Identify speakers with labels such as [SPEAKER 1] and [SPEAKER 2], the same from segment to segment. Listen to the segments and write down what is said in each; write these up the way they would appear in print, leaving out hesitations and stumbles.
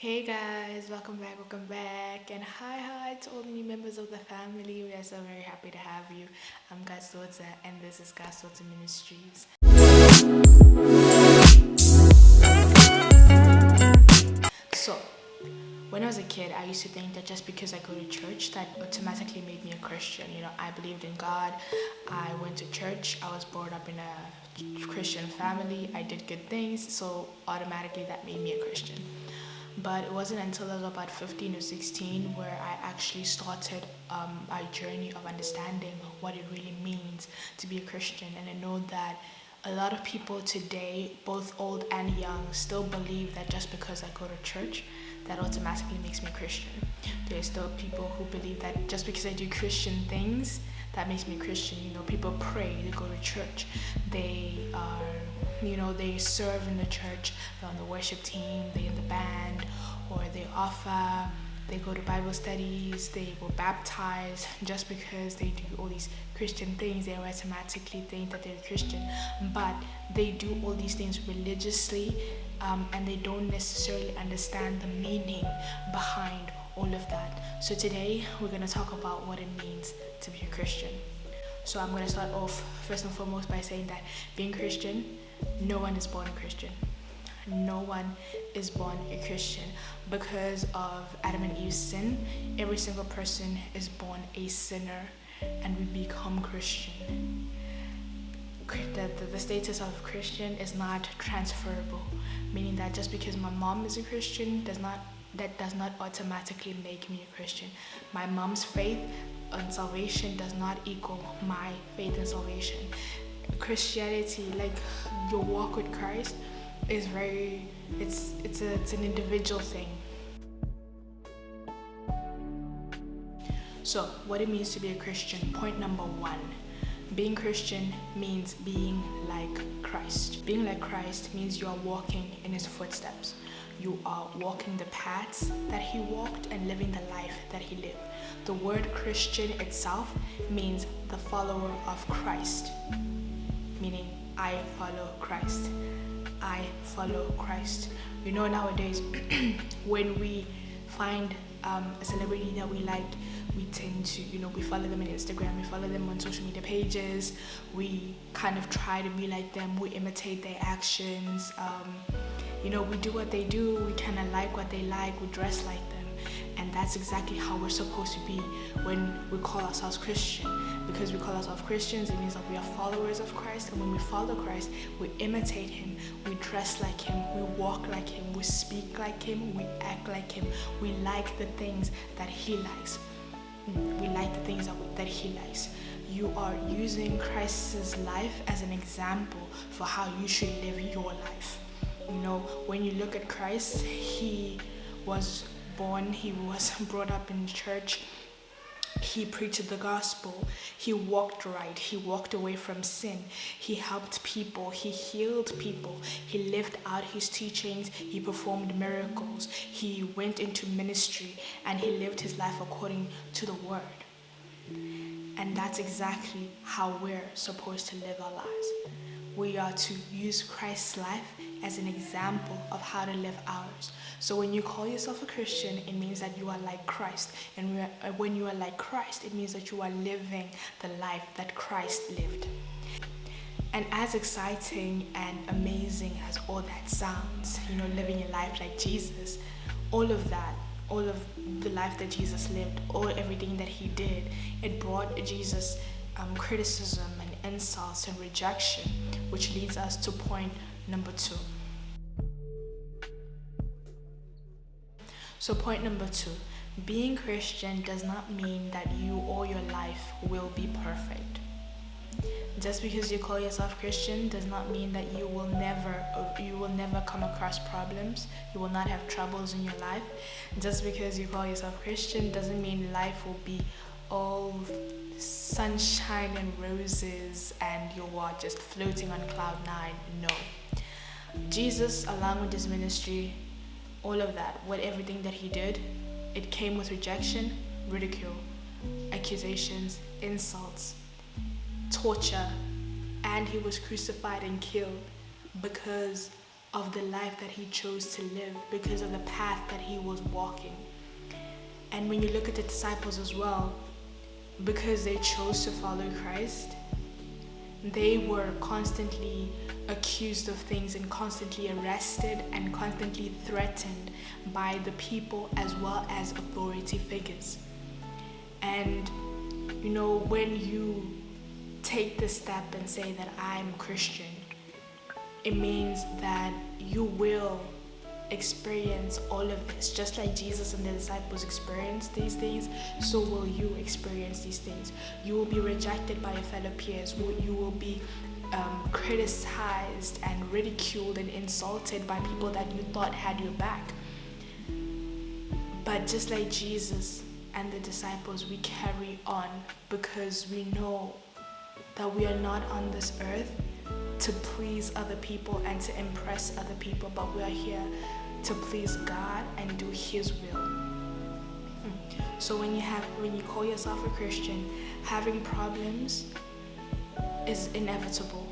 [SPEAKER 1] Hey guys, welcome back, and hi to all the new members of the family. We are so very happy to have you. I'm God's daughter, and this is God's daughter Ministries. So, when I was a kid, I used to think that just because I go to church, that automatically made me a Christian. I believed in God. I went to church. I was brought up in a Christian family. I did good things, so automatically that made me a Christian. But it wasn't until I was about 15 or 16 where I actually started my journey of understanding what it really means to be a Christian. And I know that a lot of people today, both old and young, still believe that just because I go to church, that automatically makes me a Christian. There's still people who believe that just because I do Christian things, that makes me a Christian. People pray, they go to church, they are they serve in the church, they're on the worship team, they're in the band, or they go to Bible studies, they were baptized. Just because they do all these Christian things, they automatically think that they're Christian. But they do all these things religiously, and they don't necessarily understand the meaning behind all of that. So today, we're going to talk about what it means to be a Christian. So I'm going to start off first and foremost by saying that being Christian, no one is born a Christian. No one is born a Christian. Because of Adam and Eve's sin, every single person is born a sinner, and we become Christian. The status of Christian is not transferable, meaning that just because my mom is a Christian does not automatically make me a Christian. My mom's faith and salvation does not equal my faith and salvation. Christianity, like your walk with Christ, is it's an individual thing. So, what it means to be a Christian, point number one. Being Christian means being like Christ. Being like Christ means you are walking in his footsteps. You are walking the paths that he walked and living the life that he lived. The word Christian itself means the follower of Christ, meaning I follow Christ. I follow Christ. Nowadays, when we find a celebrity that we like, we tend to, we follow them on Instagram, we follow them on social media pages, we kind of try to be like them, we imitate their actions, we do what they do, we kind of like what they like, we dress like them. And that's exactly how we're supposed to be when we call ourselves Christian. Because we call ourselves Christians, it means that we are followers of Christ. And when we follow Christ, we imitate him, we dress like him, we walk like him, we speak like him, we act like him. We like the things that he likes. We like the things that he likes. You are using Christ's life as an example for how you should live your life. When you look at Christ, he was born, he was brought up in church, he preached the gospel, he walked right, he walked away from sin, he helped people, he healed people, he lived out his teachings, he performed miracles, he went into ministry, and he lived his life according to the word. And that's exactly how we're supposed to live our lives. We are to use Christ's life as an example of how to live ours. So when you call yourself a Christian, it means that you are like Christ. And when you are like Christ, it means that you are living the life that Christ lived. And as exciting and amazing as all that sounds, living your life like Jesus, all of the life that Jesus lived, everything that he did, it brought Jesus criticism and insults and rejection, which leads us to point number two. So point number two, being Christian does not mean that you or your life will be perfect. Just because you call yourself Christian does not mean that you will never come across problems. You will not have troubles in your life. Just because you call yourself Christian doesn't mean life will be all sunshine and roses and you are just floating on cloud nine. No. Jesus, along with his ministry, all of that, with everything that he did, it came with rejection, ridicule, accusations, insults, torture, and he was crucified and killed because of the life that he chose to live, because of the path that he was walking. And when you look at the disciples as well, because they chose to follow Christ, they were constantly accused of things and constantly arrested and constantly threatened by the people as well as authority figures. And when you take the step and say that I'm Christian, it means that you will experience all of this. Just like Jesus and the disciples experienced these things, so will you experience these things. You will be rejected by your fellow peers. You will be criticized and ridiculed and insulted by people that you thought had your back. But just like Jesus and the disciples, we carry on because we know that we are not on this earth to please other people and to impress other people, but we are here to please God and do His will. So when you call yourself a Christian, having problems is inevitable,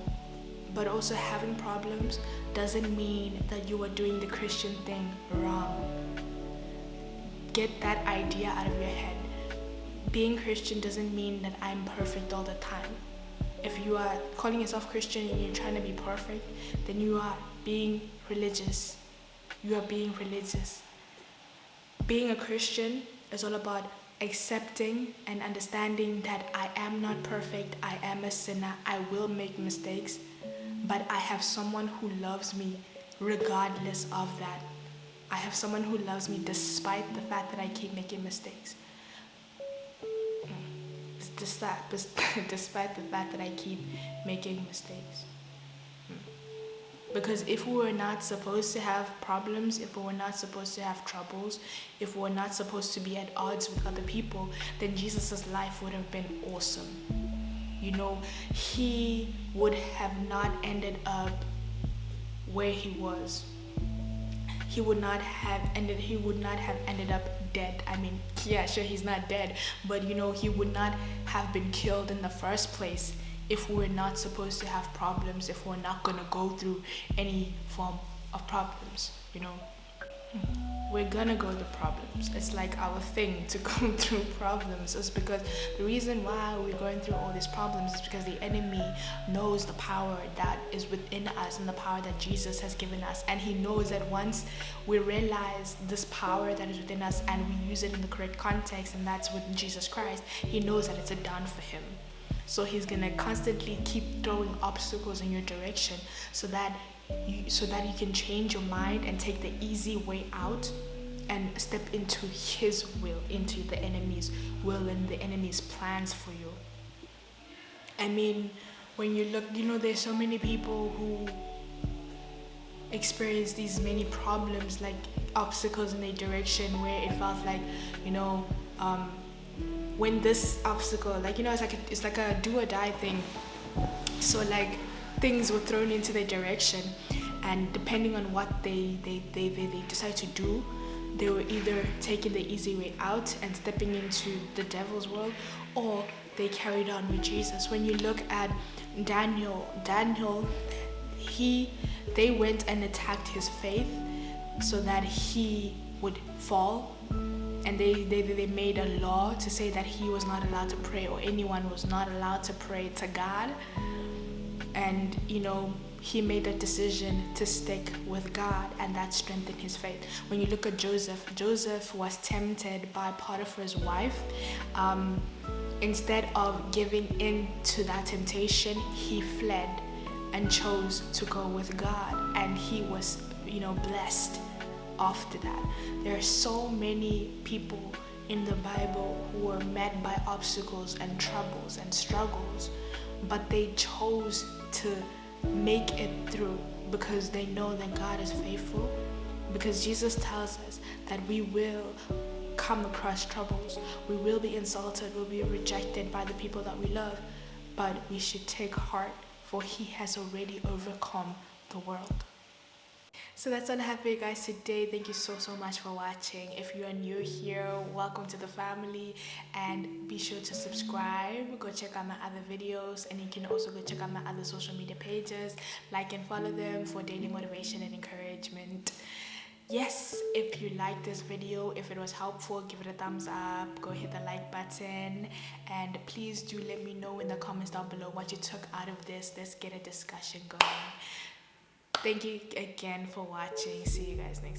[SPEAKER 1] but also having problems doesn't mean that you are doing the Christian thing wrong. Get that idea out of your head. Being Christian doesn't mean that I'm perfect all the time. If you are calling yourself Christian and you're trying to be perfect, then you are being religious. You are being religious. Being a Christian is all about accepting and understanding that I am not perfect, I am a sinner, I will make mistakes, but I have someone who loves me regardless of that. I have someone who loves me despite the fact that I keep making mistakes. Despite the fact that I keep making mistakes. Because if we were not supposed to have problems, if we were not supposed to have troubles, if we were not supposed to be at odds with other people, then Jesus' life would have been awesome. He would have not ended up where he was. He would not have ended up dead. I mean, yeah, sure, he's not dead, but he would not have been killed in the first place if we're not supposed to have problems, if we're not going to go through any form of problems. We're gonna go through problems. It's like our thing to go through problems. It's because the reason why we're going through all these problems is because the enemy knows the power that is within us and the power that Jesus has given us. And he knows that once we realize this power that is within us and we use it in the correct context, and that's with Jesus Christ, he knows that it's a done for him. So he's gonna constantly keep throwing obstacles in your direction so that you can change your mind and take the easy way out and step into his will, into the enemy's will and the enemy's plans for you. I mean, when you look, there's so many people who experience these many problems, like obstacles in their direction, where it felt like, when this obstacle, it's like a do or die thing. So like things were thrown into their direction, and depending on what they decide to do, they were either taking the easy way out and stepping into the devil's world, or they carried on with Jesus. When you look at Daniel, they went and attacked his faith so that he would fall, and they made a law to say that he was not allowed to pray, or anyone was not allowed to pray to God. And he made a decision to stick with God, and that strengthened his faith. When you look at Joseph was tempted by Potiphar's wife. Instead of giving in to that temptation, he fled and chose to go with God, and he was blessed after that. There are so many people in the Bible who were met by obstacles and troubles and struggles, but they chose to make it through because they know that God is faithful. Because Jesus tells us that we will come across troubles, we will be insulted, we'll be rejected by the people that we love, but we should take heart, for he has already overcome the world. So that's all I have for you guys today. Thank you so much for watching. If you are new here, welcome to the family, and be sure to subscribe. Go check out my other videos, and you can also go check out my other social media pages. Like and follow them for daily motivation and encouragement. Yes, if you like this video, if it was helpful, give it a thumbs up, go hit the like button, and please do let me know in the comments down below what you took out of this. Let's get a discussion going. Thank you again for watching. See you guys next time.